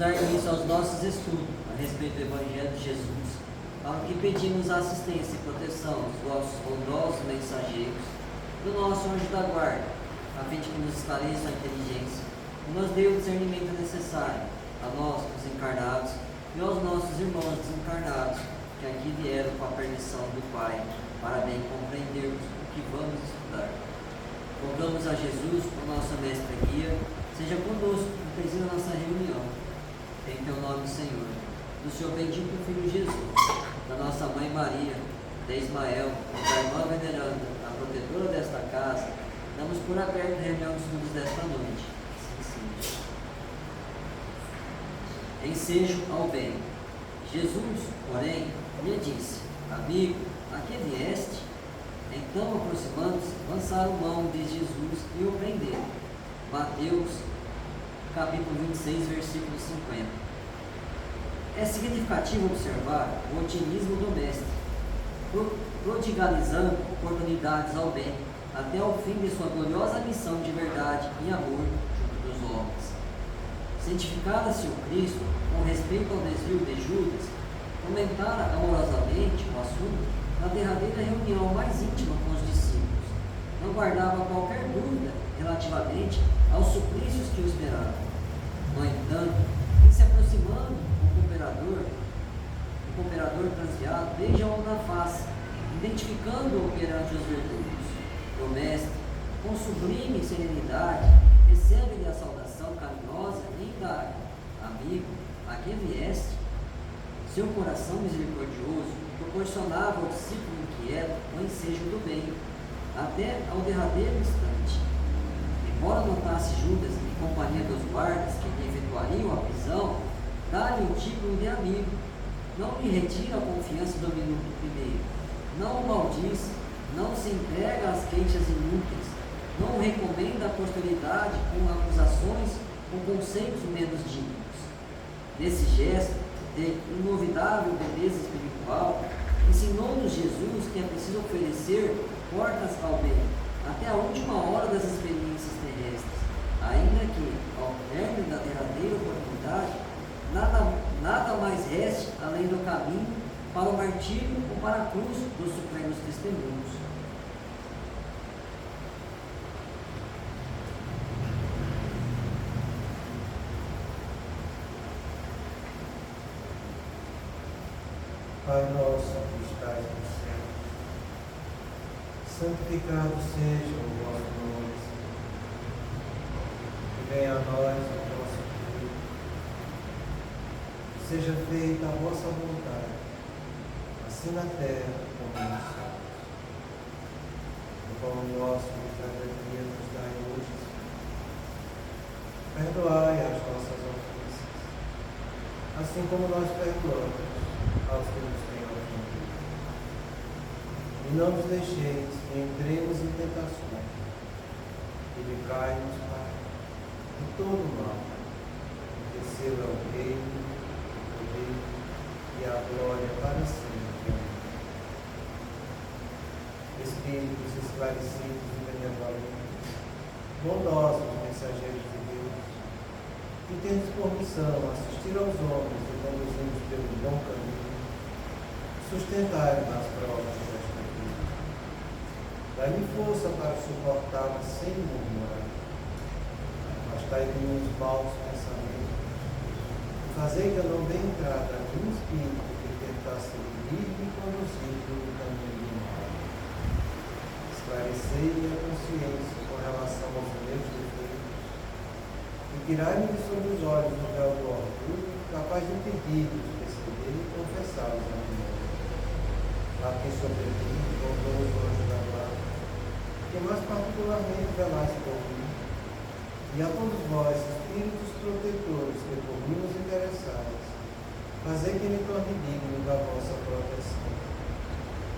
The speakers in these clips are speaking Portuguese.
dar início aos nossos estudos a respeito do Evangelho de Jesus, ao que pedimos a assistência e proteção dos vossos bondosos mensageiros, do nosso anjo da guarda, a fim de que nos esclareça a inteligência e nos dê o discernimento necessário a nós, os encarnados, e aos nossos irmãos desencarnados, que aqui vieram com a permissão do Pai, para bem compreendermos o que vamos estudar. Rogamos a Jesus, o nosso mestre e guia, seja conosco e presida a nossa reunião. Em teu nome, Senhor, do Senhor bendito Filho Jesus, da nossa Mãe Maria, de Ismael, da irmã veneranda, a protetora desta casa, damos por aberto a reunião dos estudos desta noite. Ensejo ao bem. Jesus, porém, lhe disse: Amigo, a que vieste? Então, aproximando-se, lançaram mão de Jesus e o prenderam. Mateus, capítulo 26, versículo 50. É significativo observar o otimismo do Mestre, prodigalizando oportunidades ao bem, até ao fim de sua gloriosa missão de verdade e amor junto dos homens. Cientificada-se o Cristo com respeito ao desvio de Judas, comentara amorosamente o assunto na derradeira reunião mais íntima com os discípulos. Não guardava qualquer dúvida relativamente aos suplícios que o esperavam. No entanto, em se aproximando, o cooperador transviado beija-o na face, identificando-o perante os verdugos. O mestre, com sublime serenidade, recebe-lhe a saudação carinhosa e indaga: Amigo, a que vieste? Seu coração misericordioso proporcionava ao discípulo inquieto o ensejo do bem, até ao derradeiro instante. Embora notasse Judas em companhia dos guardas que lhe efetuariam a prisão, dá-lhe o título de amigo, não lhe retira a confiança do minuto primeiro, não o maldiz, não se entrega às queixas inúteis, não o recomenda à posteridade com acusações ou conceitos menos dignos. Nesse gesto de inovidável beleza espiritual, ensinou-nos Jesus que é preciso oferecer portas ao bem, até a última hora das experiências terrestres, ainda que, ao término da derradeira oportunidade, nada mais reste além do caminho para o martírio ou para a cruz dos supremos testemunhos. Pai nosso que estás no céu, santificado seja o vosso nome, que venha a nós o vosso reino, que seja feita a vossa vontade, assim na terra como nos céus. O pão nosso de cada dia nos dai hoje, perdoai as nossas ofensas, assim como nós perdoamos aos que nos têm ofendido. E não nos deixeis que entremos em tentações, e livrai-nos, Pai, de todo mal, porque seu é o reino, o poder e a glória para sempre. Espíritos esclarecidos e benevolentes, bondosos mensageiros de Deus, que tendes por missão assistir aos homens e conduzir-nos pelo bom caminho, sustentai-nos nas provas desta vida. Dai-me força para suportá-las sem murmurar. Afastai-me os maus pensamentos e fazei que eu não dê entrada a nenhum espírito que tentasse guiar-me e conduzir pelo caminho do mal. Esclarecei-me a consciência com relação aos meus defeitos e tirai-me de sobre os olhos o véu do orgulho, capaz de impedir-me de perceber e confessá-los a mim. A quem sobrevive, voltou os anjos da guarda, que mais particularmente velais por mim, e a todos vós, espíritos protetores que por mim os interessais, fazei que me torne digno da vossa proteção.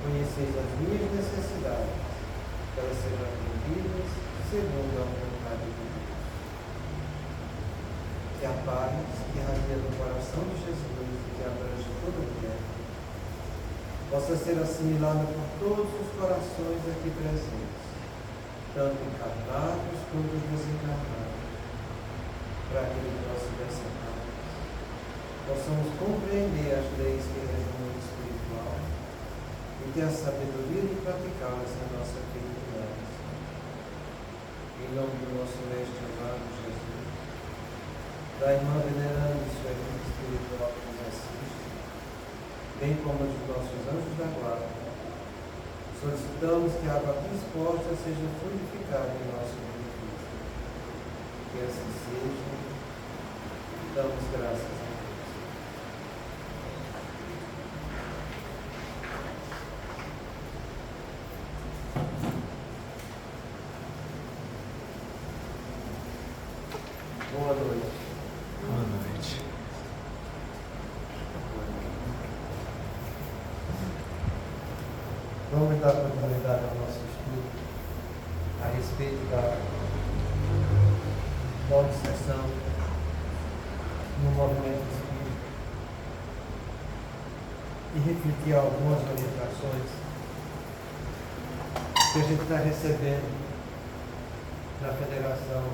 Conheceis as minhas necessidades, que elas sejam atendidas segundo a vontade de Deus. Que a paz que irradia do coração de Jesus e que abrange toda a terra, possa ser assimilada por todos os corações aqui presentes, tanto encarnados quanto desencarnados, para que ele possa dessa paz possamos compreender as leis que regem o mundo espiritual e ter a sabedoria de praticá-las na nossa vida diária. Em nome do nosso Mestre amado Jesus, da irmã veneranda e sua irmã espiritual que nos assiste, bem como dos nossos anjos da guarda, solicitamos que a água aqui exposta seja fluidificada em nosso benefício. Que assim seja, e damos graças a Deus. Boa noite. Boa noite. Vamos dar continuidade ao nosso estudo a respeito da obsessão no movimento espírita e refletir algumas orientações que a gente está recebendo da Federação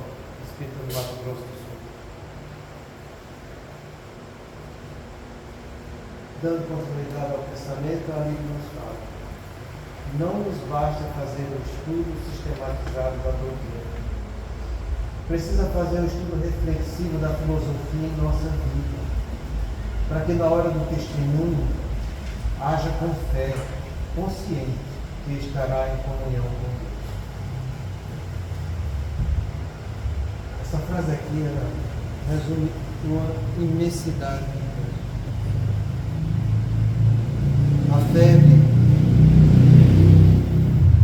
Espírita do Mato Grosso do Sul. Dando continuidade ao pensamento, a Bíblia nos fala: não nos basta fazer um estudo sistematizado da doutrina. Precisa fazer um estudo reflexivo da filosofia em nossa vida, para que na hora do testemunho haja com fé, consciente que estará em comunhão com Deus. Essa frase aqui, ela resume uma imensidade de coisas. A febre,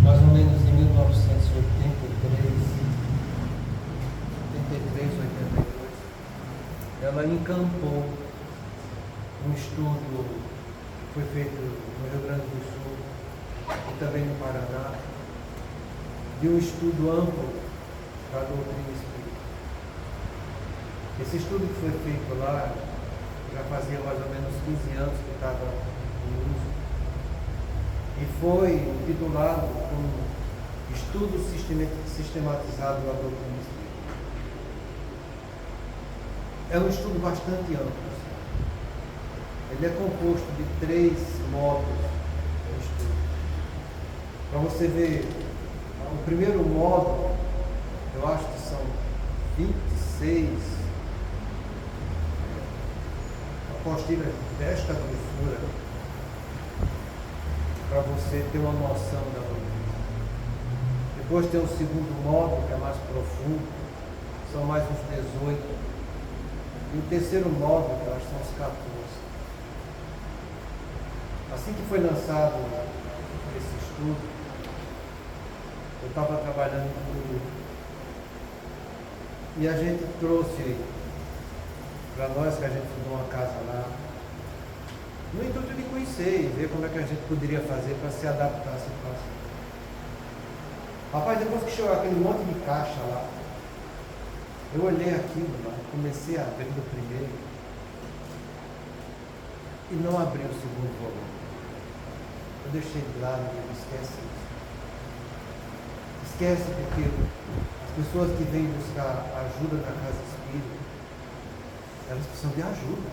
mais ou menos em 1983, ela encampou um estudo que foi feito no Rio Grande do Sul e também no Paraná, de um estudo amplo da doutrina espírita. Esse estudo que foi feito lá já fazia mais ou menos 15 anos que estava em uso e foi titulado como Estudo Sistematizado da Doutrina Espírita. É um estudo bastante amplo. Ele é composto de 3 módulos do estudo. Para você ver, o primeiro módulo, eu acho que são 26 apostilas desta grossura, para você ter uma noção da doutrina. Depois tem o segundo módulo, que é mais profundo, são mais uns 18. E o terceiro módulo, que eu acho que são os 14. Assim que foi lançado esse estudo, eu estava trabalhando com o grupo. E a gente trouxe para nós, que a gente fundou uma casa lá, no intuito de conhecer e ver como é que a gente poderia fazer para se adaptar à situação. Rapaz, depois que chegou aquele monte de caixa lá, eu olhei aquilo lá, comecei a abrir o primeiro e não abri o segundo volume. Eu deixei de lado e digo, esquece isso. Esquece porque as pessoas que vêm buscar ajuda na casa espírita, elas precisam de ajuda.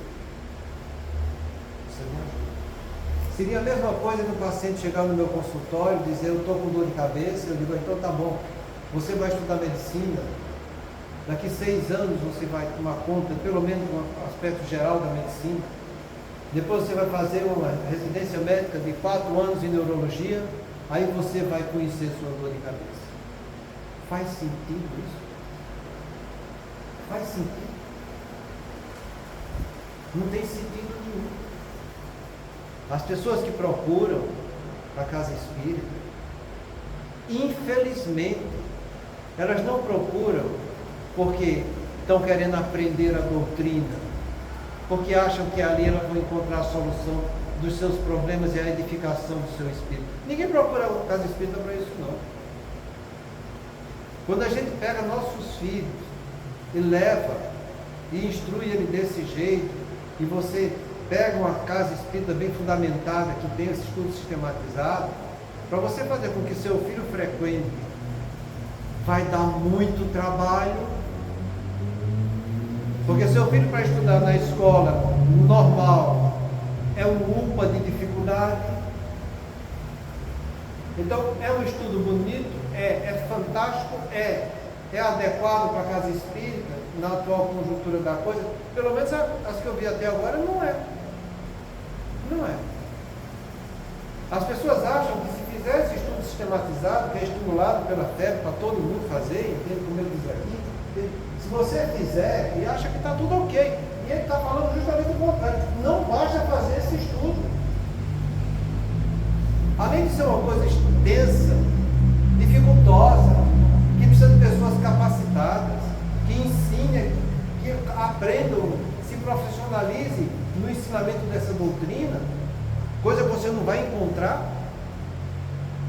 Seria a mesma coisa que o paciente chegar no meu consultório e dizer, eu estou com dor de cabeça, eu digo, então tá bom, você vai estudar medicina, daqui 6 anos você vai tomar conta, pelo menos do aspecto geral da medicina, depois você vai fazer uma residência médica de 4 anos em neurologia, aí você vai conhecer sua dor de cabeça. Faz sentido isso? Faz sentido? Não tem sentido nenhum. As pessoas que procuram a casa espírita, infelizmente, elas não procuram porque estão querendo aprender a doutrina, porque acham que ali elas vão encontrar a solução dos seus problemas e a edificação do seu espírito. Ninguém procura a casa espírita para isso, não. Quando a gente pega nossos filhos e leva e instrui ele desse jeito, e você pega uma casa espírita bem fundamentada, que tem esse estudo sistematizado, para você fazer com que seu filho frequente, vai dar muito trabalho, Porque seu filho, para estudar na escola normal, é um UPA de dificuldade. Então, é um estudo bonito, é fantástico, é adequado para a casa espírita, na atual conjuntura da coisa. Pelo menos as que eu vi até agora, não é. Não é. As pessoas acham que se fizer esse estudo sistematizado, que é estimulado pela FEB para todo mundo fazer, entende como ele diz aqui? Se você fizer e acha que está tudo ok, e ele está falando justamente o contrário, não basta fazer esse estudo. Além de ser uma coisa extensa, dificultosa, que precisa de pessoas capacitadas, que ensinem, que aprendam, se profissionalizem no ensinamento dessa doutrina, coisa que você não vai encontrar,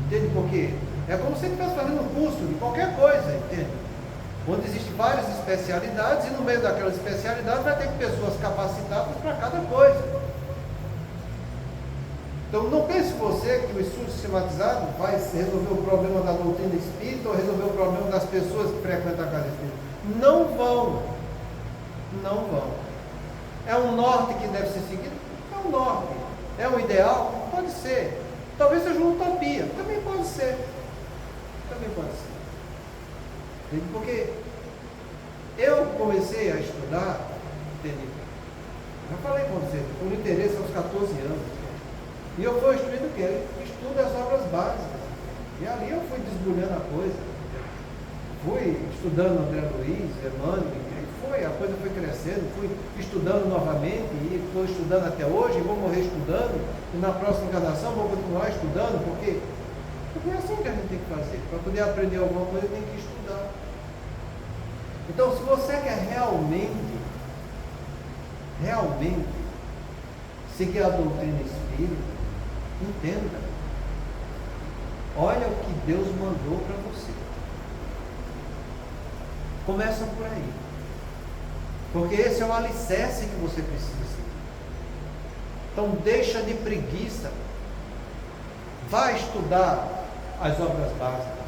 entende? Porque é como se você estivesse fazendo um curso de qualquer coisa, entende? Onde existem várias especialidades, e no meio daquelas especialidades vai ter pessoas capacitadas para cada coisa. Então não pense você que o estudo sistematizado vai resolver o problema da doutrina espírita ou resolver o problema das pessoas que frequentam a casa espírita. Não vão. Não vão. É um norte que deve ser seguido? É um norte. É um ideal? Pode ser. Talvez seja uma utopia. Também pode ser. Também pode ser. Porque eu comecei a estudar, entendeu? Já falei com você, por interesse aos 14 anos. E eu fui instruído o quê? Estudo as obras básicas. E ali eu fui desbulhando a coisa. Fui estudando André Luiz, Emmanuel, a coisa foi crescendo, fui estudando novamente, e estou estudando até hoje, e vou morrer estudando, e na próxima encarnação vou continuar estudando, porque é assim que a gente tem que fazer. Para poder aprender alguma coisa, tem que estudar. Então, se você quer realmente seguir a doutrina espírita, entenda. Olha o que Deus mandou para você. Começa por aí. Porque esse é o alicerce que você precisa seguir. Então deixa de preguiça. Vai estudar as obras básicas.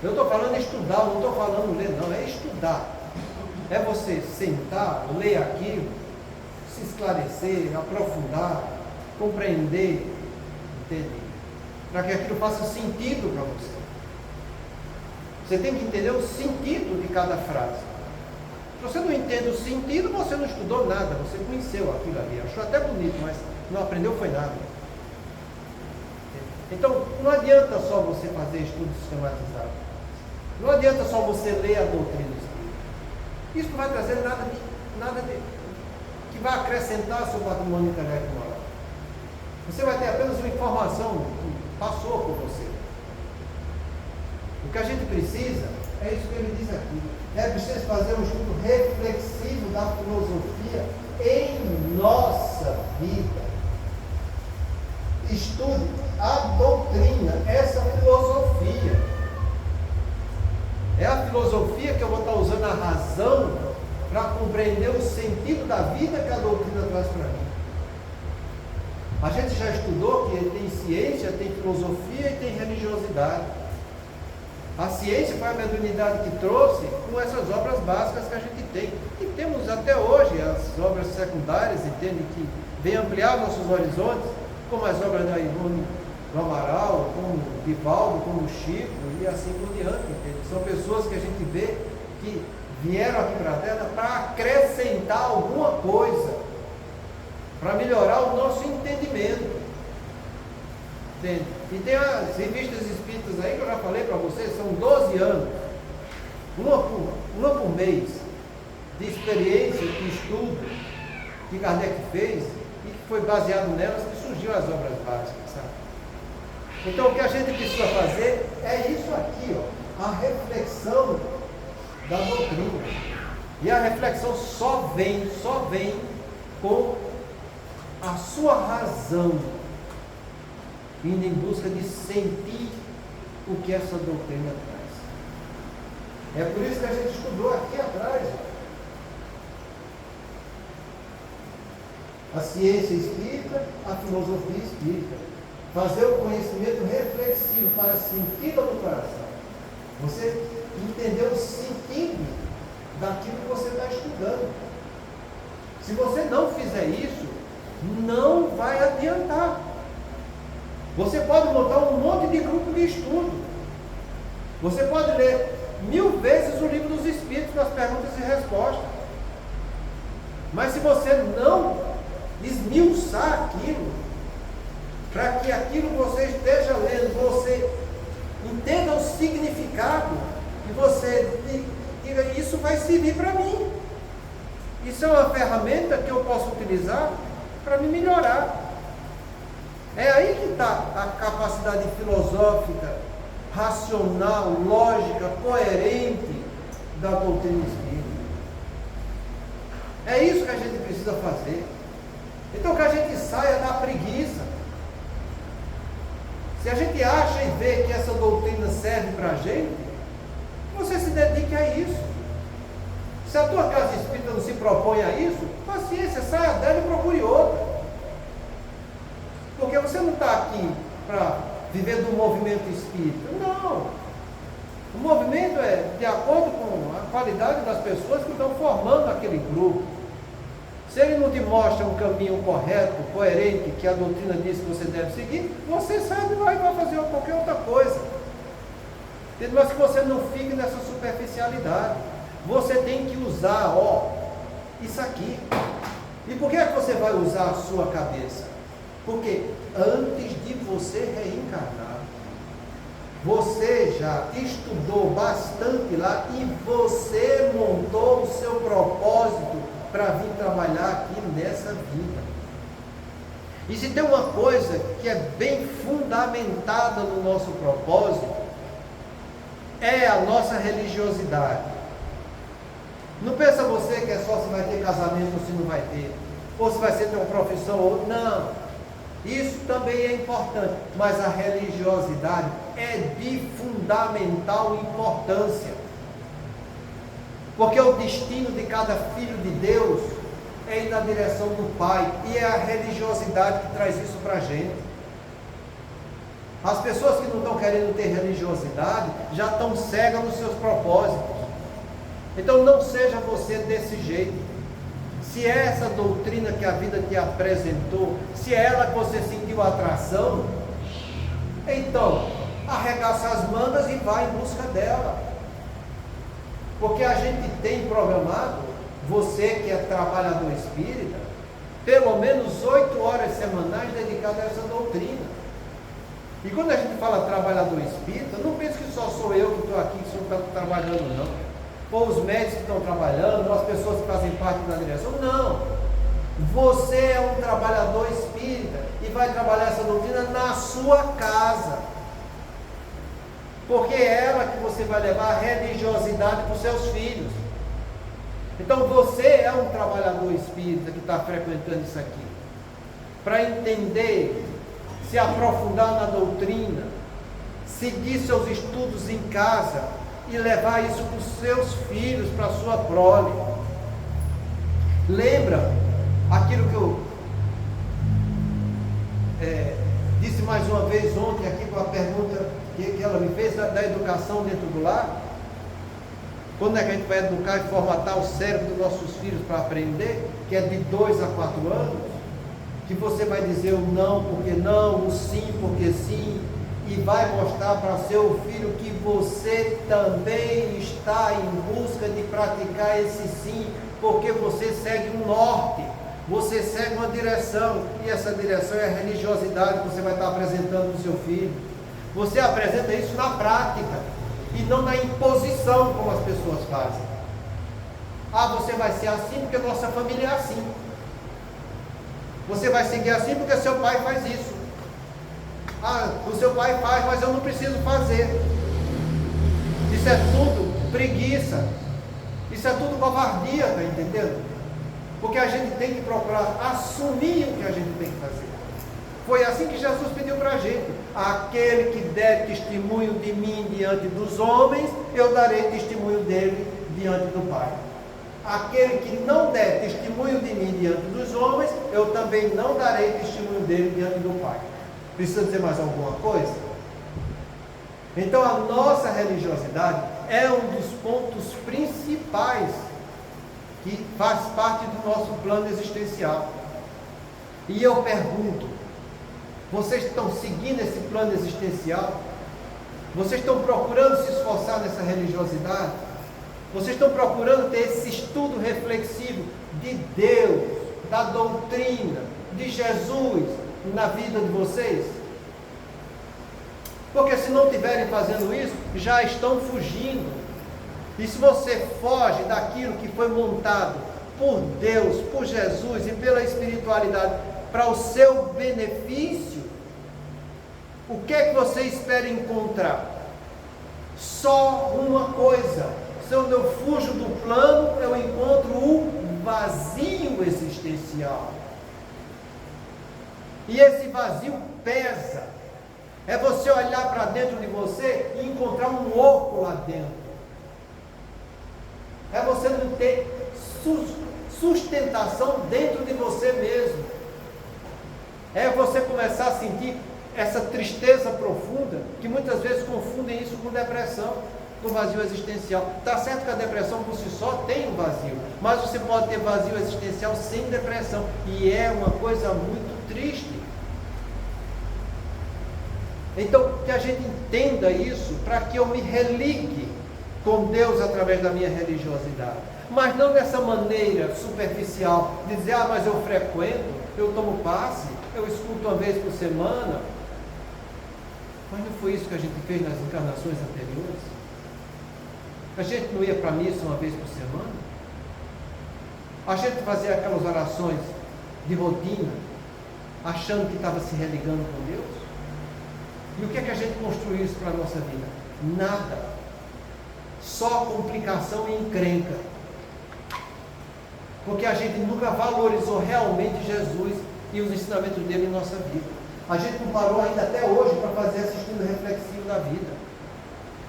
Eu estou falando de estudar, não estou falando ler, não. É estudar. É você sentar, ler aquilo, se esclarecer, aprofundar, compreender, entender. Para que aquilo faça sentido para você. Você tem que entender o sentido de cada frase. Se você não entende o sentido, você não estudou nada, você conheceu aquilo ali, achou até bonito, mas não aprendeu foi nada. Então, não adianta só você fazer estudo sistematizado. Não adianta só você ler a doutrina espírita. Isso não vai trazer nada que vai acrescentar ao seu patrimônio intelectual. Você vai ter apenas uma informação que passou por você. O que a gente precisa é isso que ele diz aqui. É preciso fazer um estudo reflexivo da filosofia em nossa vida. Estude a doutrina, essa filosofia. É a filosofia que eu vou estar usando a razão para compreender o sentido da vida que a doutrina traz para mim. A gente já estudou que tem ciência, tem filosofia e tem religiosidade. A ciência foi a mediunidade que trouxe com essas obras básicas que a gente tem. E temos até hoje as obras secundárias, entende, que vêm ampliar nossos horizontes, como as obras da Ivone do Amaral, como Divaldo, como Chico, e assim por diante, entende? São pessoas que a gente vê que vieram aqui para a Terra para acrescentar alguma coisa, para melhorar o nosso entendimento. Entende? E tem as revistas espíritas aí que eu já falei para vocês, são 12 anos, uma por mês, de experiência, de estudo que Kardec fez e que foi baseado nelas que surgiu as obras básicas, sabe? Então o que a gente precisa fazer é isso aqui, ó, a reflexão da doutrina. E a reflexão só vem com a sua razão, indo em busca de sentir o que essa doutrina traz. É por isso que a gente estudou aqui atrás a ciência espírita, a filosofia espírita. Fazer o conhecimento reflexivo para sentido no coração. Você entender o sentido daquilo que você está estudando. Se você não fizer isso, não vai adiantar. Você pode montar um monte de grupo de estudo. Você pode ler 1000 vezes o livro dos Espíritos nas perguntas e respostas. Mas se você não esmiuçar aquilo, para que aquilo que você esteja lendo, você entenda o significado, e você diga, isso vai servir para mim. Isso é uma ferramenta que eu posso utilizar para me melhorar. É aí que está a capacidade filosófica, racional, lógica, coerente da doutrina espírita. É isso que a gente precisa fazer. Então que a gente saia da preguiça. Se a gente acha e vê que essa doutrina serve para a gente, você se dedique a isso. Se a tua casa espírita não se propõe a isso, paciência, saia dela e procure outra. Porque você não está aqui para viver do movimento espírita. Não. O movimento é de acordo com a qualidade das pessoas que estão formando aquele grupo. Se ele não te mostra um caminho correto, coerente, que a doutrina diz que você deve seguir, você sai de lá e vai fazer qualquer outra coisa. Mas que você não fique nessa superficialidade. Você tem que usar, isso aqui. E por que é que você vai usar a sua cabeça? Porque antes de você reencarnar, você já estudou bastante lá e você montou o seu propósito para vir trabalhar aqui nessa vida. E se tem uma coisa que é bem fundamentada no nosso propósito, é a nossa religiosidade. Não pensa você que é só se vai ter casamento ou se não vai ter, ou se vai ser ter uma profissão ou outra. Não, isso também é importante, mas a religiosidade é de fundamental importância, porque o destino de cada filho de Deus é ir na direção do Pai, e é a religiosidade que traz isso para a gente. As pessoas que não estão querendo ter religiosidade já estão cegas nos seus propósitos. Então não seja você desse jeito. Se é essa doutrina que a vida te apresentou, se é ela que você sentiu atração, então arregaça as mangas e vai em busca dela. Porque a gente tem programado, você que é trabalhador espírita, pelo menos 8 horas semanais dedicadas a essa doutrina. E quando a gente fala trabalhador espírita, não pense que só sou eu que estou aqui, que não está trabalhando, não. Ou os médicos que estão trabalhando, ou as pessoas que fazem parte da direção. Não. Você é um trabalhador espírita e vai trabalhar essa doutrina na sua casa. Porque é ela que você vai levar a religiosidade para os seus filhos. Então você é um trabalhador espírita que está frequentando isso aqui. Para entender, se aprofundar na doutrina, seguir seus estudos em casa e levar isso para os seus filhos, para a sua prole. Lembra aquilo que eu disse mais uma vez ontem aqui com a pergunta que ela me fez da educação dentro do lar? Quando é que a gente vai educar e formatar o cérebro dos nossos filhos para aprender? Que é de 2 a 4 anos? Que você vai dizer o não porque não, o sim porque sim, e vai mostrar para seu filho que você também está em busca de praticar esse sim, porque você segue um norte, você segue uma direção, e essa direção é a religiosidade que você vai estar apresentando para o seu filho. Você apresenta isso na prática, e não na imposição como as pessoas fazem. Você vai ser assim porque nossa família é assim. Você vai seguir assim porque seu pai faz isso. O seu pai faz, mas eu não preciso fazer. Isso é tudo preguiça. Isso é tudo covardia, está entendendo? Porque a gente tem que procurar assumir o que a gente tem que fazer. Foi assim que Jesus pediu para a gente: aquele que der testemunho de mim diante dos homens, eu darei testemunho dele diante do Pai. Aquele que não der testemunho de mim diante dos homens, eu também não darei testemunho dele diante do Pai. Precisa dizer mais alguma coisa? Então a nossa religiosidade é um dos pontos principais que faz parte do nosso plano existencial. E eu pergunto, vocês estão seguindo esse plano existencial? Vocês estão procurando se esforçar nessa religiosidade? Vocês estão procurando ter esse estudo reflexivo de Deus, da doutrina, de Jesus na vida de vocês? Porque se não estiverem fazendo isso, já estão fugindo. E se você foge daquilo que foi montado por Deus, por Jesus e pela espiritualidade para o seu benefício, o que é que você espera encontrar? Só uma coisa: se eu fujo do plano, eu encontro o vazio existencial. E esse vazio pesa. É você olhar para dentro de você e encontrar um oco lá dentro. É você não ter sustentação dentro de você mesmo. É você começar a sentir essa tristeza profunda, que muitas vezes confundem isso com depressão, com vazio existencial. Está certo que a depressão por si só tem um vazio, mas você pode ter vazio existencial sem depressão, e é uma coisa muito triste. Então, que a gente entenda isso, para que eu me religue com Deus através da minha religiosidade, mas não dessa maneira superficial, de dizer, mas eu frequento, eu tomo passe, eu escuto uma vez por semana. Mas não foi isso que a gente fez nas encarnações anteriores? A gente não ia para a missa uma vez por semana? A gente fazia aquelas orações de rotina, achando que estava se religando com Deus? E o que é que a gente construiu isso para a nossa vida? Nada. Só complicação e encrenca. Porque a gente nunca valorizou realmente Jesus e os ensinamentos dele em nossa vida. A gente não parou ainda até hoje para fazer esse estudo reflexivo da vida.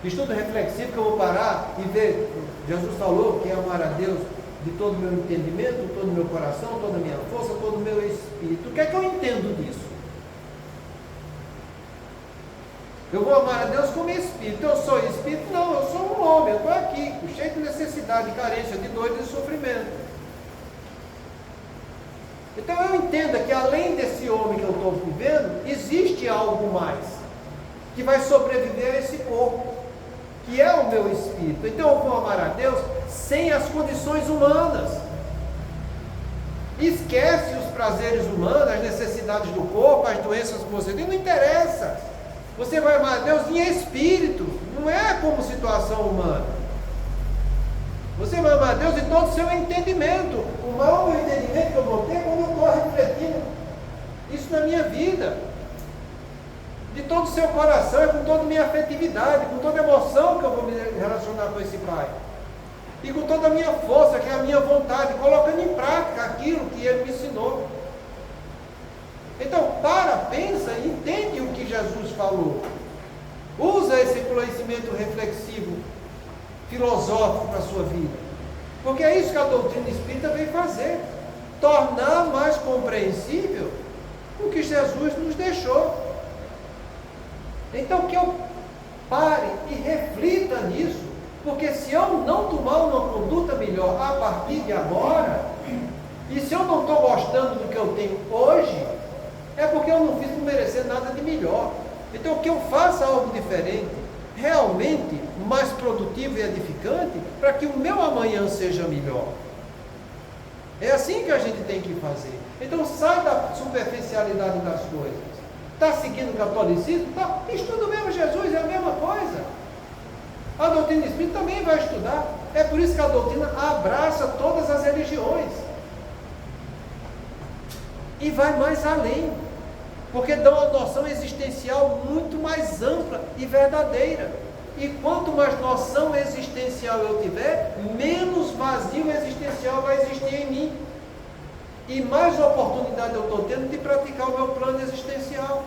Estudo reflexivo que eu vou parar e ver. Jesus falou que é amar a Deus de todo o meu entendimento, todo o meu coração, toda a minha força, todo o meu espírito. O que é que eu entendo disso? Eu vou amar a Deus como espírito. Eu sou espírito? Não, eu sou um homem. Eu estou aqui, cheio de necessidade, de carência, de dor e de sofrimento. Então eu entendo que além desse homem que eu estou vivendo, existe algo mais, que vai sobreviver a esse corpo, que é o meu espírito. Então eu vou amar a Deus sem as condições humanas. Esquece os prazeres humanos, as necessidades do corpo, as doenças que você tem, não interessa. Você vai amar a Deus em espírito, não é como situação humana. Você vai amar a Deus em todo o seu entendimento. O maior entendimento que eu vou ter é quando eu estou refletindo isso na minha vida. De todo o seu coração, com toda a minha afetividade, com toda a emoção que eu vou me relacionar com esse Pai. E com toda a minha força, que é a minha vontade, colocando em prática aquilo que Ele me ensinou. Então, pensa e entende o que Jesus falou. Usa esse conhecimento reflexivo, filosófico para a sua vida. Porque é isso que a doutrina espírita vem fazer. Tornar mais compreensível o que Jesus nos deixou. Então, que eu pare e reflita nisso. Porque se eu não tomar uma conduta melhor a partir de agora, e se eu não estou gostando do que eu tenho hoje, é porque eu não fiz por merecer nada de melhor. Então que eu faça algo diferente, realmente mais produtivo e edificante, para que o meu amanhã seja melhor. É assim que a gente tem que fazer. Então sai da superficialidade das coisas. Está seguindo o catolicismo? Tá. Estuda o mesmo Jesus, é a mesma coisa. A doutrina espírita também vai estudar. É por isso que a doutrina abraça todas as religiões. E vai mais além. Porque dá uma noção existencial muito mais ampla e verdadeira. E quanto mais noção existencial eu tiver, menos vazio existencial vai existir em mim. E mais oportunidade eu estou tendo de praticar o meu plano existencial.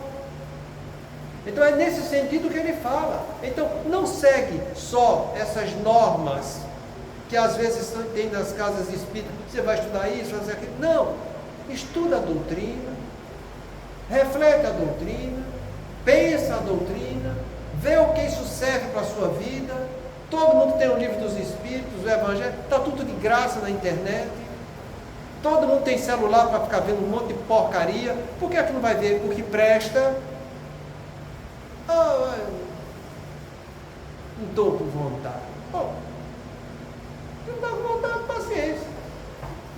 Então é nesse sentido que ele fala. Então não segue só essas normas que às vezes tem nas casas espíritas. Você vai estudar isso, fazer aquilo. Não. Estuda a doutrina. Reflete a doutrina, pensa a doutrina, vê o que isso serve para a sua vida, Todo mundo tem o livro dos Espíritos, o Evangelho, está tudo de graça na internet. Todo mundo tem celular para ficar vendo um monte de porcaria. Por que é que não vai ver o que presta? Ah, não estou com vontade. Bom, não dá vontade, paciência.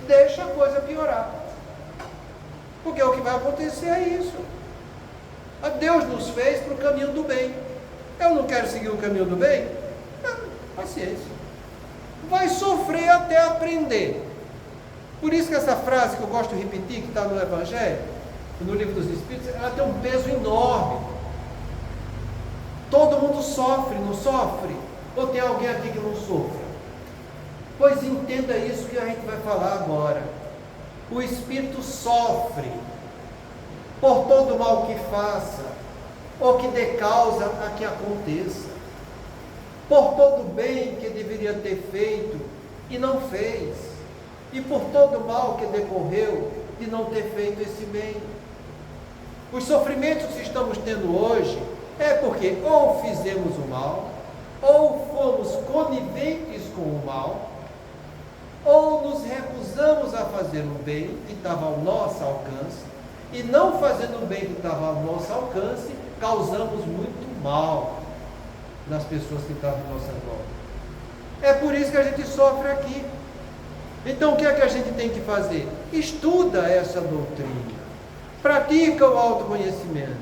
Deixa a coisa piorar. Porque o que vai acontecer é isso. Deus nos fez para o caminho do bem. Eu não quero seguir o caminho do bem? Paciência. Vai sofrer até aprender. Por isso que essa frase que eu gosto de repetir, que está no Evangelho, no livro dos Espíritos, ela tem um peso enorme. Todo mundo sofre, não sofre? Ou tem alguém aqui que não sofre? Pois entenda isso que a gente vai falar agora. O Espírito sofre por todo mal que faça, ou que dê causa a que aconteça, por todo bem que deveria ter feito e não fez, e por todo mal que decorreu de não ter feito esse bem. Os sofrimentos que estamos tendo hoje é porque ou fizemos o mal, ou fomos coniventes com o mal, ou nos recusamos a fazer o bem que estava ao nosso alcance, e não fazendo o bem que estava ao nosso alcance, causamos muito mal nas pessoas que estavam à nossa volta. É por isso que a gente sofre aqui. Então o que é que a gente tem que fazer? Estuda essa doutrina, pratica o autoconhecimento.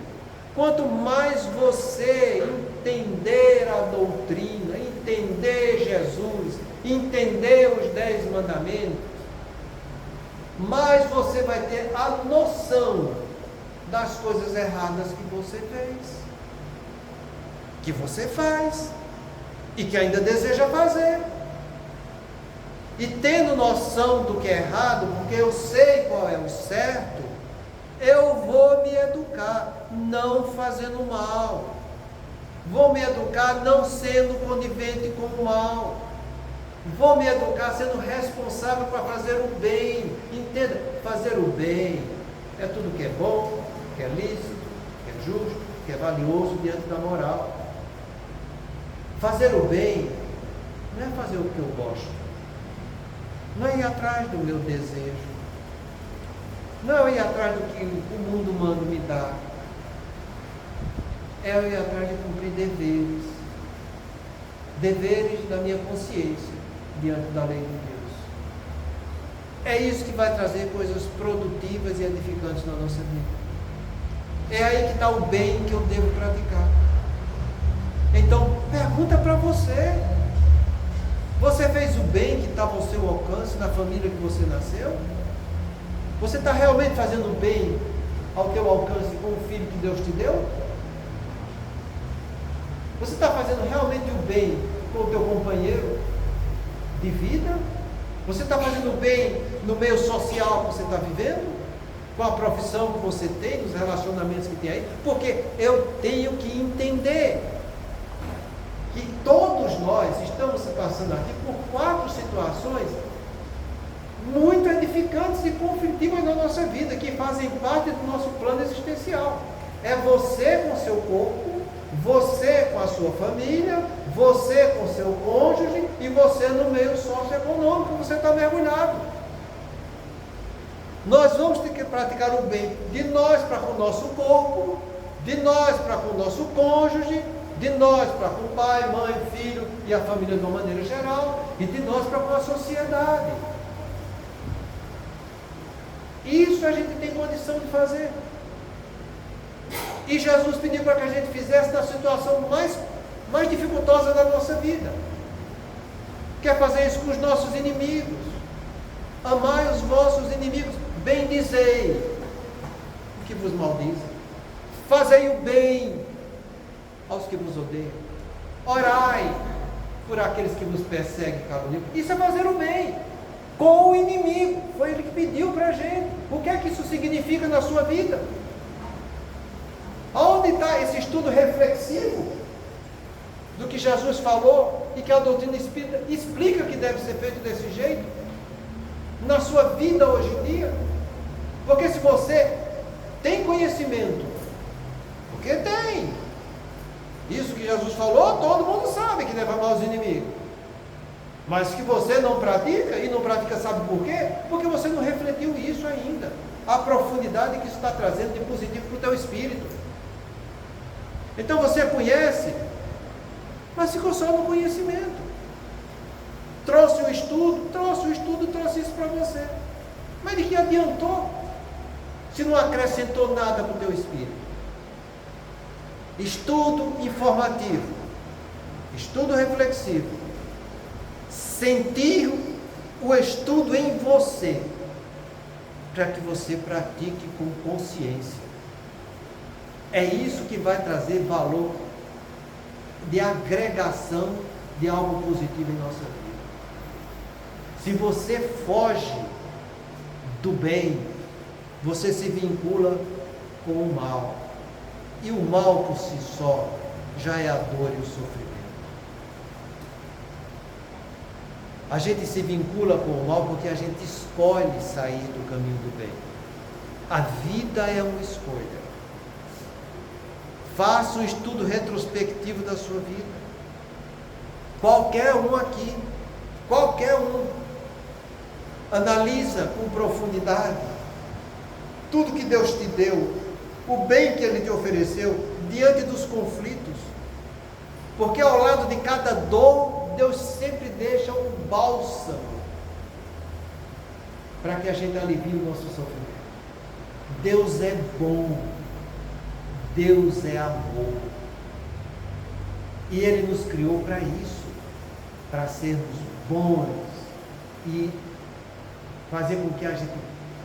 Quanto mais você entender a doutrina, entender Jesus, entender os 10 mandamentos, mais você vai ter a noção das coisas erradas que você fez, que você faz e que ainda deseja fazer. E tendo noção do que é errado, porque eu sei qual é o certo, eu vou me educar não fazendo mal, vou me educar não sendo conivente com o mal, vou me educar sendo responsável para fazer o bem. Entenda, fazer o bem é tudo que é bom, que é lícito, que é justo, que é valioso diante da moral. Fazer o bem não é fazer o que eu gosto, não é ir atrás do meu desejo, não é ir atrás do que o mundo humano me dá, é ir atrás de cumprir deveres da minha consciência diante da lei de Deus. É isso que vai trazer coisas produtivas e edificantes na nossa vida. É aí que está o bem que eu devo praticar. Então, pergunta para você: você fez o bem que estava ao seu alcance na família que você nasceu? Você está realmente fazendo o bem ao teu alcance com o filho que Deus te deu? Você está fazendo realmente o bem com o teu companheiro de vida? Você está fazendo o bem no meio social que você está vivendo? Com a profissão que você tem, nos relacionamentos que tem aí? Porque eu tenho que entender que todos nós estamos passando aqui por 4 situações muito edificantes e conflitivas na nossa vida, que fazem parte do nosso plano existencial. É você com seu corpo, você com a sua família, você com seu cônjuge e você no meio socioeconômico, você está mergulhado. Nós vamos ter que praticar o bem de nós para com o nosso corpo, de nós para com o nosso cônjuge, de nós para com o pai, mãe, filho e a família de uma maneira geral, e de nós para com a sociedade. Isso a gente tem condição de fazer. E Jesus pediu para que a gente fizesse na situação mais dificultosa da nossa vida. Quer fazer isso com os nossos inimigos. Amai os vossos inimigos, bendizei o que vos maldizem, fazei o bem aos que vos odeiam, orai por aqueles que vos perseguem e caluniam. Isso é fazer o bem com o inimigo. Foi ele que pediu para a gente. O que é que isso significa na sua vida? Onde está esse estudo reflexivo do que Jesus falou e que a doutrina espírita explica que deve ser feito desse jeito na sua vida hoje em dia? Porque se você tem conhecimento, porque tem, Isso que Jesus falou, todo mundo sabe que deve amar os inimigos. Mas que você não pratica, e não pratica sabe por quê? Porque você não refletiu isso ainda. A profundidade que isso está trazendo de positivo para o teu espírito. Então você conhece, mas ficou só no conhecimento. Trouxe o estudo, trouxe isso para você. Mas de que adiantou? Se não acrescentou nada para o teu espírito. Estudo informativo, estudo reflexivo, sentir o estudo em você, para que você pratique com consciência. É isso que vai trazer valor de agregação de algo positivo em nossa vida. Se você foge do bem, você se vincula com o mal. E o mal por si só já é a dor e o sofrimento. A gente se vincula com o mal porque a gente escolhe sair do caminho do bem. A vida é uma escolha. Faça um estudo retrospectivo da sua vida. Qualquer um aqui, qualquer um, analisa com profundidade tudo que Deus te deu, o bem que Ele te ofereceu diante dos conflitos. Porque ao lado de cada dor, Deus sempre deixa um bálsamo para que a gente alivie o nosso sofrimento. Deus é bom, Deus é amor, e Ele nos criou para isso, para sermos bons e fazer com que a gente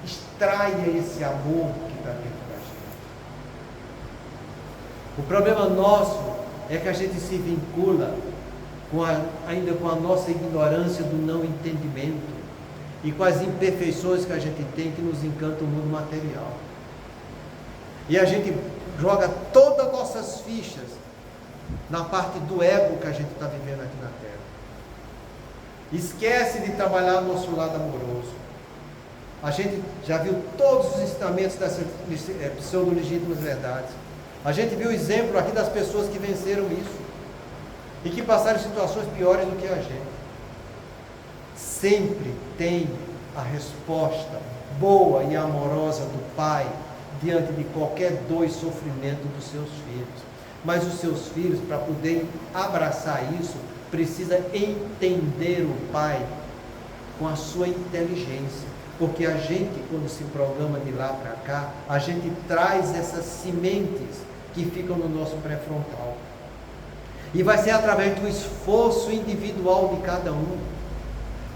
extraia esse amor que está dentro da gente. O problema nosso é que a gente se vincula ainda com a nossa ignorância do não entendimento e com as imperfeições que a gente tem que nos encantam o mundo material. E a gente joga todas as nossas fichas na parte do ego que a gente está vivendo aqui na Terra. Esquece de trabalhar o nosso lado amoroso. A gente já viu todos os ensinamentos dessas pseudo-legítimas verdades. A gente viu o exemplo aqui das pessoas que venceram isso e que passaram situações piores do que a gente. Sempre tem a resposta boa e amorosa do Pai diante de qualquer dor e sofrimento dos seus filhos. Mas os seus filhos, para poderem abraçar isso, precisa entender o Pai com a sua inteligência. Porque a gente, quando se programa de lá para cá, a gente traz essas sementes que ficam no nosso pré-frontal. E vai ser através do esforço individual de cada um,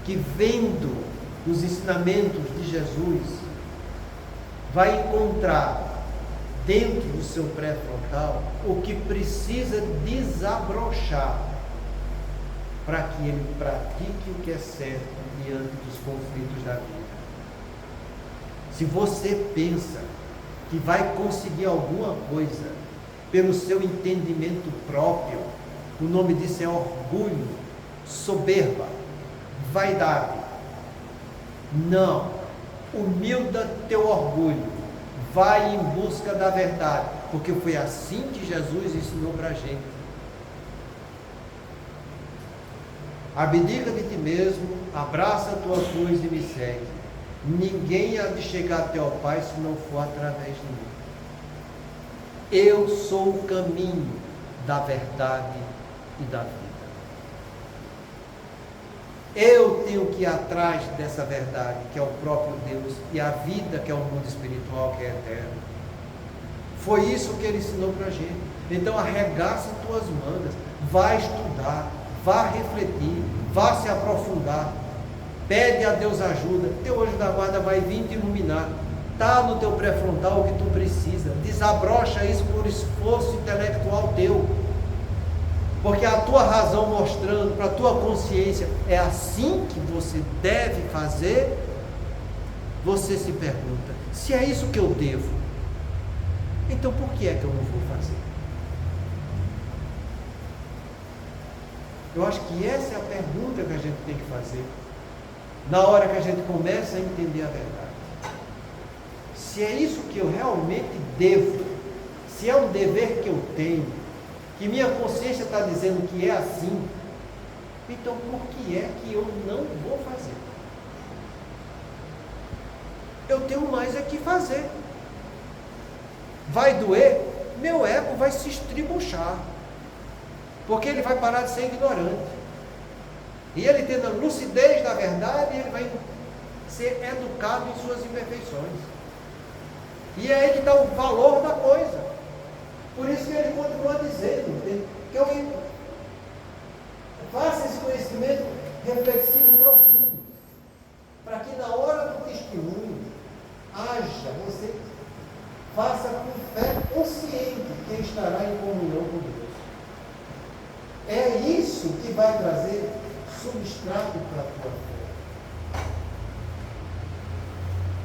que vendo os ensinamentos de Jesus, vai encontrar dentro do seu pré-frontal o que precisa desabrochar para que ele pratique o que é certo diante dos conflitos da vida. Se você pensa que vai conseguir alguma coisa pelo seu entendimento próprio, o nome disso é orgulho, soberba, vaidade. Não, humilda teu orgulho, vai em busca da verdade, porque foi assim que Jesus ensinou para a gente. Abdica de ti mesmo, abraça a tua cruz e me segue. Ninguém há de chegar até o Pai se não for através de mim. Eu sou o caminho da verdade e da vida. Eu tenho que ir atrás dessa verdade, que é o próprio Deus, e a vida, que é o mundo espiritual, que é eterno. Foi isso que Ele ensinou para a gente. Então arregaça tuas mangas, vá estudar, vá refletir, vá se aprofundar. Pede a Deus ajuda, teu anjo da guarda vai vir te iluminar. Está no teu pré-frontal o que tu precisa. Desabrocha isso por esforço intelectual teu. Porque a tua razão mostrando para a tua consciência é assim que você deve fazer, você se pergunta, se é isso que eu devo, então por que é que eu não vou fazer? Eu acho que essa é a pergunta que a gente tem que fazer na hora que a gente começa a entender a verdade. Se é isso que eu realmente devo, se é um dever que eu tenho, que minha consciência está dizendo que é assim, então por que é que eu não vou fazer? Eu tenho mais é que fazer. Vai doer, meu ego vai se estribuchar, porque ele vai parar de ser ignorante. E ele tendo a lucidez da verdade, ele vai ser educado em suas imperfeições. E é aí que está o valor da coisa. Por isso que ele continua dizendo que eu faça esse conhecimento reflexivo profundo, para que na hora do testemunho você faça com fé consciente que estará em comunhão com Deus. É isso que vai trazer substrato para a tua fé.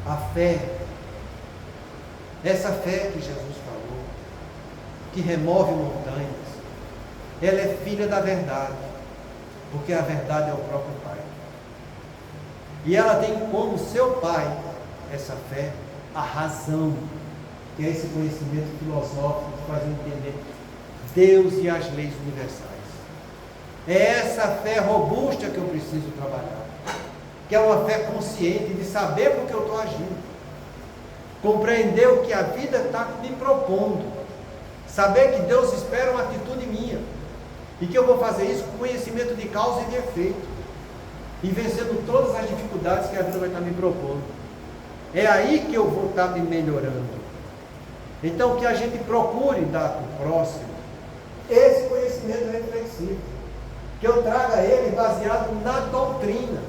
A fé, essa fé que Jesus falou, que remove montanhas, ela é filha da verdade, porque a verdade é o próprio Pai. E ela tem como seu Pai, essa fé, a razão, que é esse conhecimento filosófico que faz entender Deus e as leis universais. É essa fé robusta que eu preciso trabalhar, que é uma fé consciente de saber por que eu estou agindo, compreender o que a vida está me propondo, saber que Deus espera uma atitude minha, e que eu vou fazer isso com conhecimento de causa e de efeito, e vencendo todas as dificuldades que a vida vai estar me propondo. É aí que eu vou estar me melhorando. Então, que a gente procure dar para o próximo esse conhecimento reflexivo, que eu traga ele baseado na doutrina.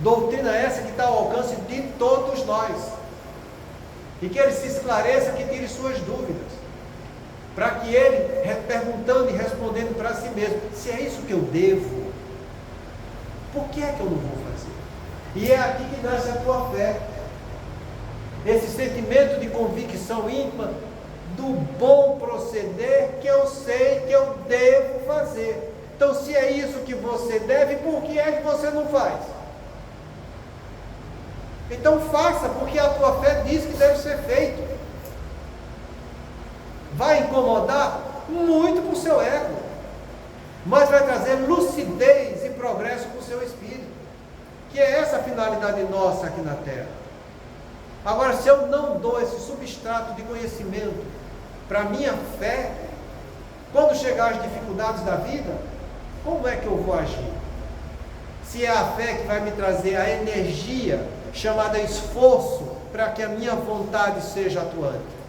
Doutrina essa que está ao alcance de todos nós. E que ele se esclareça, que tire suas dúvidas. Para que ele, perguntando e respondendo para si mesmo, se é isso que eu devo, por que é que eu não vou fazer? E é aqui que nasce a tua fé. Esse sentimento de convicção íntima do bom proceder que eu sei que eu devo fazer. Então, se é isso que você deve, por que é que você não faz? Então faça, porque a tua fé diz que deve ser feito. Vai incomodar muito para o seu ego, mas vai trazer lucidez e progresso para o seu espírito, que é essa a finalidade nossa aqui na Terra. Agora, se eu não dou esse substrato de conhecimento para a minha fé, quando chegar as dificuldades da vida, como é que eu vou agir? Se é a fé que vai me trazer a energia chamada esforço para que a minha vontade seja atuante.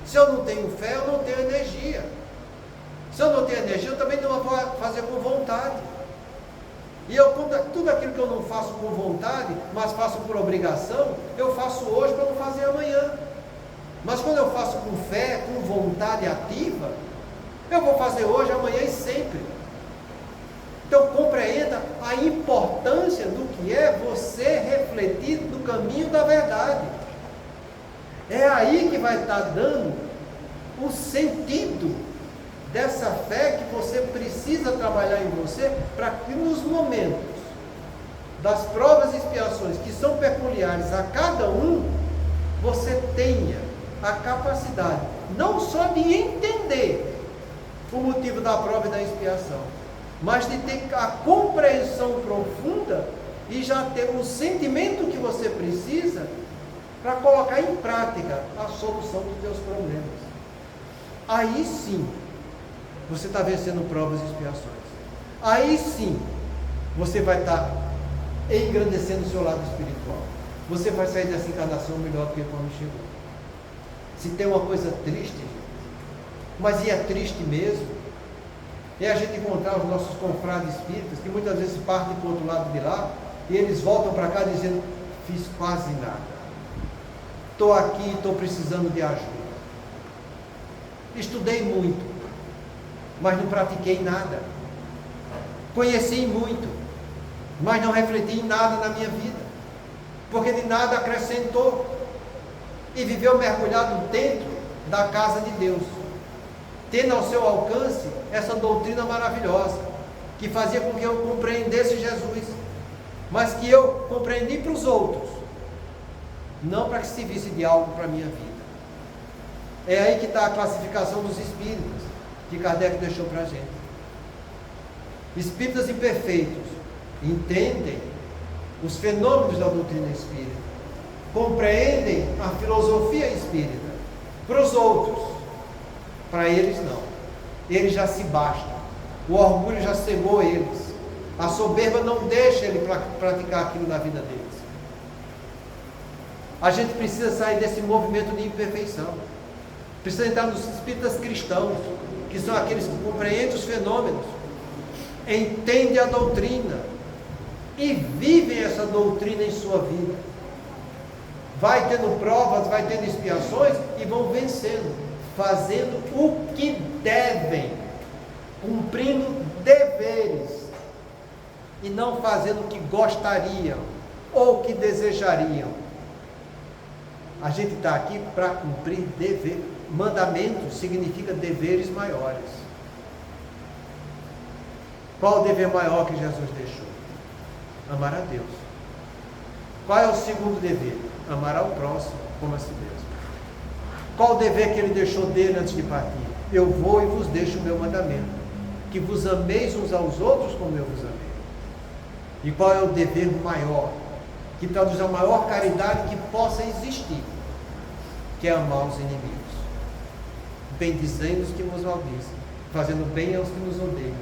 Se eu não tenho fé, eu não tenho energia. Se eu não tenho energia, eu também não vou fazer com vontade. E tudo aquilo que eu não faço com vontade, mas faço por obrigação, eu faço hoje para não fazer amanhã. Mas quando eu faço com fé, com vontade ativa, eu vou fazer hoje, amanhã e sempre. Então compreenda a importância do que é você refletir no caminho da verdade. É aí que vai estar dando o sentido dessa fé que você precisa trabalhar em você, para que nos momentos das provas e expiações que são peculiares a cada um, você tenha a capacidade não só de entender o motivo da prova e da expiação, mas de ter a compreensão profunda e já ter o sentimento que você precisa para colocar em prática a solução dos teus problemas. Aí sim, você está vencendo provas e expiações. Aí sim, você vai estar engrandecendo o seu lado espiritual. Você vai sair dessa encarnação melhor do que quando chegou. Se tem uma coisa triste, mas é triste mesmo, é a gente encontrar os nossos confrades espíritas, que muitas vezes partem para o outro lado de lá, e eles voltam para cá dizendo, fiz quase nada. Estou aqui e estou precisando de ajuda. Estudei muito, mas não pratiquei nada. Conheci muito, mas não refleti em nada na minha vida, porque de nada acrescentou, e viveu mergulhado dentro da casa de Deus, tendo ao seu alcance essa doutrina maravilhosa, que fazia com que eu compreendesse Jesus, mas que eu compreendi para os outros, não para que servisse de algo para a minha vida. É aí que está a classificação dos espíritas, que Kardec deixou para a gente. Espíritas imperfeitos entendem os fenômenos da doutrina espírita, compreendem a filosofia espírita. Para os outros, para eles não. Eles já se bastam. O orgulho já cegou eles. A soberba não deixa ele praticar aquilo na vida deles. A gente precisa sair desse movimento de imperfeição. Precisa entrar nos espíritas cristãos, que são aqueles que compreendem os fenômenos, entendem a doutrina e vivem essa doutrina em sua vida. Vai tendo provas, vai tendo expiações e vão vencendo, fazendo o que devem, cumprindo deveres e não fazendo o que gostariam ou o que desejariam. A gente está aqui para cumprir dever. Mandamento significa deveres maiores. Qual o dever maior que Jesus deixou? Amar a Deus. Qual é o segundo dever? Amar ao próximo como a si mesmo. Qual o dever que ele deixou dele antes de partir? Eu vou e vos deixo o meu mandamento, que vos ameis uns aos outros como eu vos amei. E qual é o dever maior, que traduz a maior caridade que possa existir, que é amar os inimigos, bendizendo os que vos maldizem, fazendo bem aos que nos odeiam,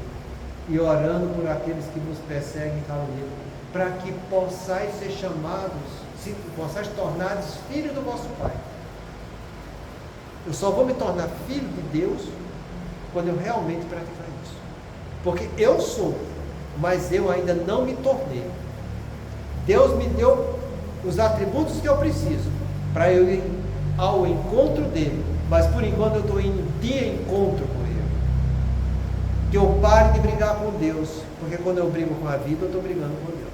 e orando por aqueles que vos perseguem e caluniam, para que possais ser chamados, possais tornares filhos do vosso Pai. Eu só vou me tornar filho de Deus quando eu realmente praticar isso. Porque eu sou, mas eu ainda não me tornei. Deus me deu os atributos que eu preciso para eu ir ao encontro dele, mas por enquanto eu estou indo de encontro com ele. Que eu pare de brigar com Deus, porque quando eu brigo com a vida, eu estou brigando com Deus.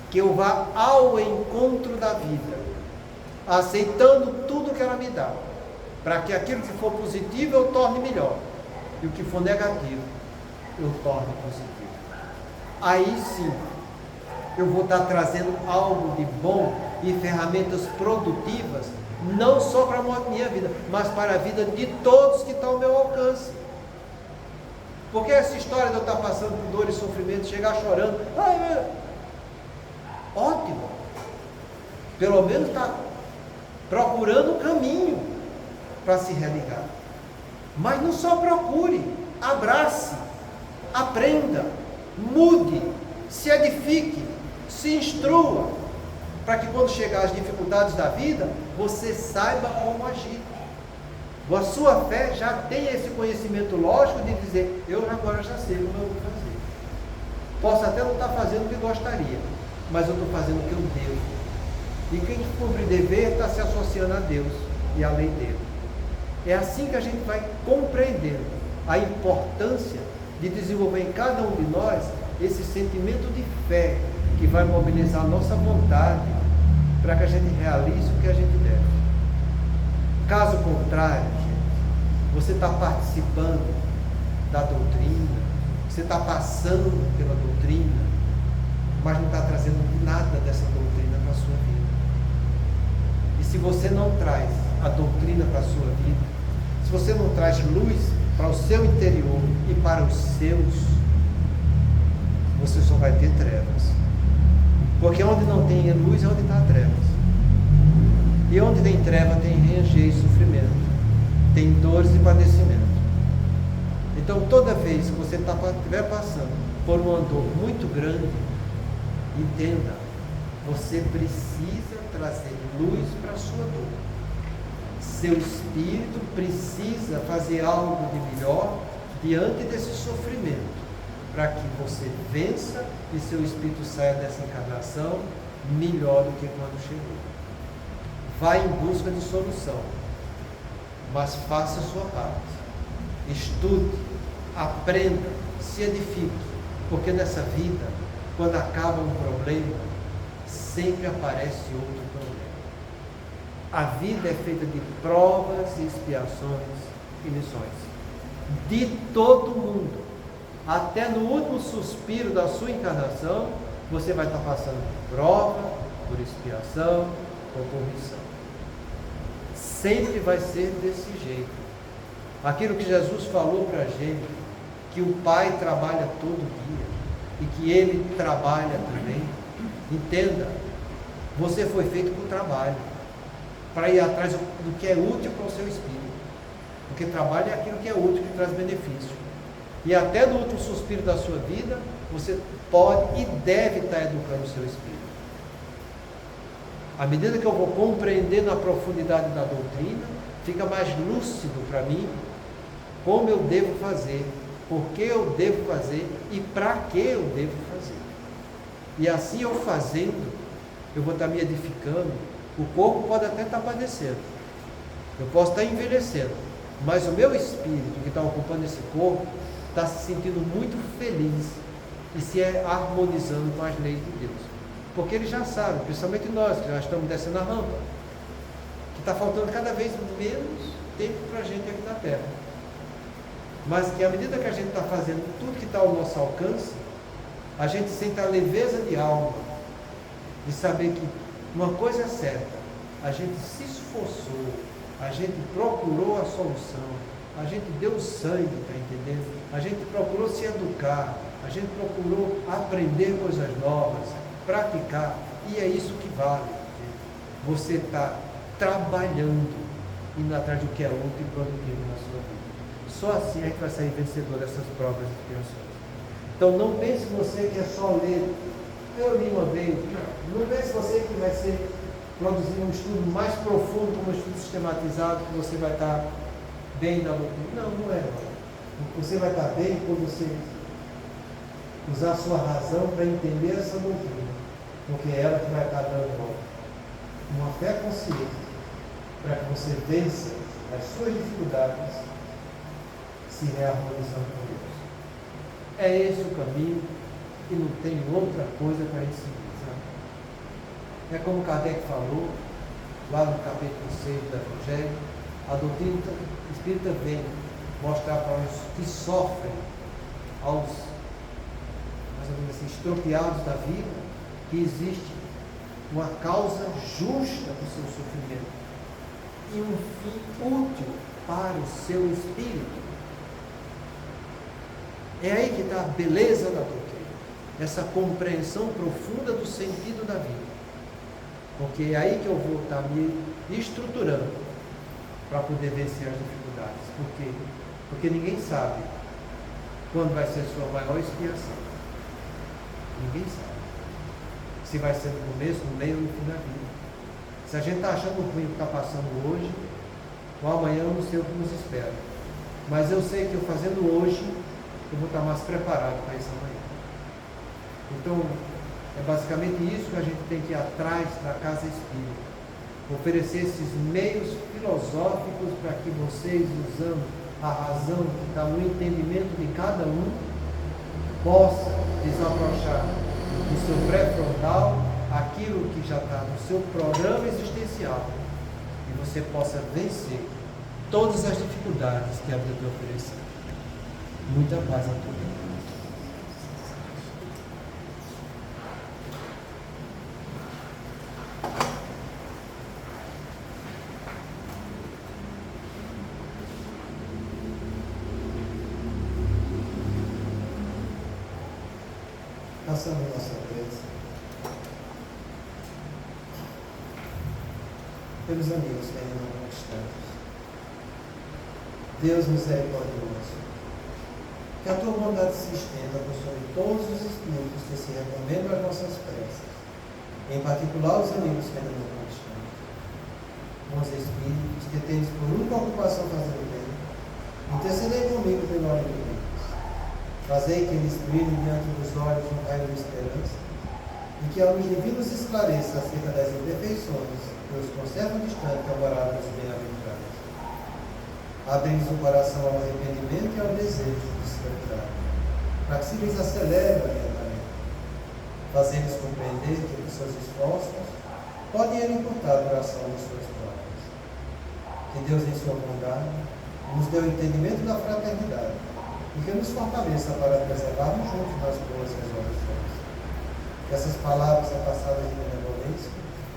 Que eu vá ao encontro da vida, aceitando tudo que ela me dá, para que aquilo que for positivo eu torne melhor, e o que for negativo eu torne positivo. Aí sim, eu vou estar trazendo algo de bom e ferramentas produtivas, não só para a minha vida, mas para a vida de todos que estão ao meu alcance. Porque essa história de eu estar passando por dor e sofrimento, chegar chorando, ótimo, pelo menos está procurando o caminho para se religar. Mas não só procure, abrace, aprenda, mude, se edifique, se instrua, para que quando chegar as dificuldades da vida, você saiba como agir. A sua fé já tem esse conhecimento lógico de dizer, eu agora já sei como eu vou fazer. Posso até não estar fazendo o que gostaria, mas eu estou fazendo o que eu devo. E quem cumpre dever está se associando a Deus e à lei dele. É assim que a gente vai compreendendo a importância de desenvolver em cada um de nós esse sentimento de fé que vai mobilizar a nossa vontade para que a gente realize o que a gente deve. Caso contrário, gente, você está participando da doutrina, você está passando pela doutrina, mas não está trazendo nada dessa doutrina para a sua vida. E se você não traz a doutrina para a sua vida, se você não traz luz para o seu interior e para os seus, você só vai ter trevas. Porque onde não tem luz é onde está trevas. E onde tem treva tem ranger e sofrimento, tem dores e padecimento. Então toda vez que você estiver passando por uma dor muito grande, entenda, você precisa trazer luz para a sua dor. Seu espírito precisa fazer algo de melhor diante desse sofrimento, para que você vença e seu espírito saia dessa encarnação melhor do que quando chegou. Vá em busca de solução, mas faça a sua parte. Estude, aprenda, se edifique, porque nessa vida, quando acaba um problema, sempre aparece outro problema. A vida é feita de provas e expiações e lições. De todo mundo. Até no último suspiro da sua encarnação, você vai estar passando por prova, por expiação, por correção. sempre vai ser desse jeito. Aquilo que Jesus falou para a gente, que o Pai trabalha todo dia e que Ele trabalha também. Entenda, você foi feito para o trabalho, para ir atrás do que é útil para o seu espírito. Porque trabalho é aquilo que é útil, que traz benefício. E até no último suspiro da sua vida, você pode e deve estar educando o seu espírito. À medida que eu vou compreendendo a profundidade da doutrina, fica mais lúcido para mim como eu devo fazer, por que eu devo fazer e para que eu devo fazer. E assim eu fazendo, eu vou estar me edificando. O corpo pode até estar padecendo, eu posso estar envelhecendo, mas o meu espírito que está ocupando esse corpo está se sentindo muito feliz e se harmonizando com as leis de Deus. Porque ele já sabe, principalmente nós que já estamos descendo a rampa, que está faltando cada vez menos tempo para a gente aqui na Terra. Mas que à medida que a gente está fazendo tudo que está ao nosso alcance, a gente sente a leveza de alma, de saber que uma coisa é certa, a gente se esforçou, a gente procurou a solução, a gente deu sangue, está entendendo? A gente procurou se educar, a gente procurou aprender coisas novas, praticar, e é isso que vale. Você está trabalhando, indo atrás do que é útil e produtivo na sua vida. Só assim é que vai sair vencedor dessas provas e expiações. Então não pense você que é só ler, eu li uma vez, não pense você que vai ser produzir um estudo mais profundo, como um estudo sistematizado, que você vai estar bem na doutrina. Não, não é. Você vai estar bem quando você usar a sua razão para entender essa doutrina, porque é ela que vai estar dando uma fé consciente para que você vença as suas dificuldades, se reharmonizando com Deus. É esse o caminho e não tem outra coisa para a gente seguir. É como Kardec falou, lá no capítulo 6 do Evangelho, a doutrina espírita vem mostrar para os que sofrem, aos mais ou menos assim, estropiados da vida, que existe uma causa justa para o seu sofrimento e um fim útil para o seu espírito. É aí que está a beleza da doutrina, essa compreensão profunda do sentido da vida. Porque é aí que eu vou estar me estruturando para poder vencer as dificuldades. Por quê? Porque ninguém sabe quando vai ser a sua maior expiação. Ninguém sabe. Se vai ser no começo, no meio ou no fim da vida. Se a gente está achando ruim o que está passando hoje, ou amanhã eu não sei o que nos espera. Mas eu sei que eu fazendo hoje, eu vou estar mais preparado para isso amanhã. Então, é basicamente isso que a gente tem que ir atrás da casa espírita. Oferecer esses meios filosóficos para que vocês, usando a razão que está no entendimento de cada um, possam desabrochar do seu pré-frontal aquilo que já está no seu programa existencial e você possa vencer todas as dificuldades que a vida te oferecer. Muita paz a todos. Passando a nossa prece pelos amigos que ainda não conquistados. Deus misericordioso, que a tua bondade se estenda por sobre todos os espíritos que se recomendam às nossas preces, em particular os amigos que ainda não conquistados. Bons espíritos que tendes por única ocupação fazer o bem, intercedei comigo pelo óleo de Deus. Fazei que eles brilhem diante dos olhos um raio de esperança e que a luz divina os esclareça acerca das imperfeições que os conservam distante da morada dos bem-aventurados. Abre-lhes o coração ao arrependimento e ao desejo de se livrar, para que se lhes acelere o adiantamento. Fazei-lhes compreender que os seus esforços podem encurtar a duração das suas provas. Que Deus, em sua bondade, nos dê o entendimento da fraternidade e que nos fortaleça para preservarmos juntos das boas resoluções. Que essas palavras passadas de benevolência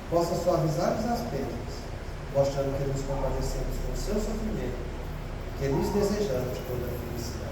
possam suavizar-lhes as penas mostrando que nos compadecemos com o seu sofrimento, que lhes desejamos toda a felicidade.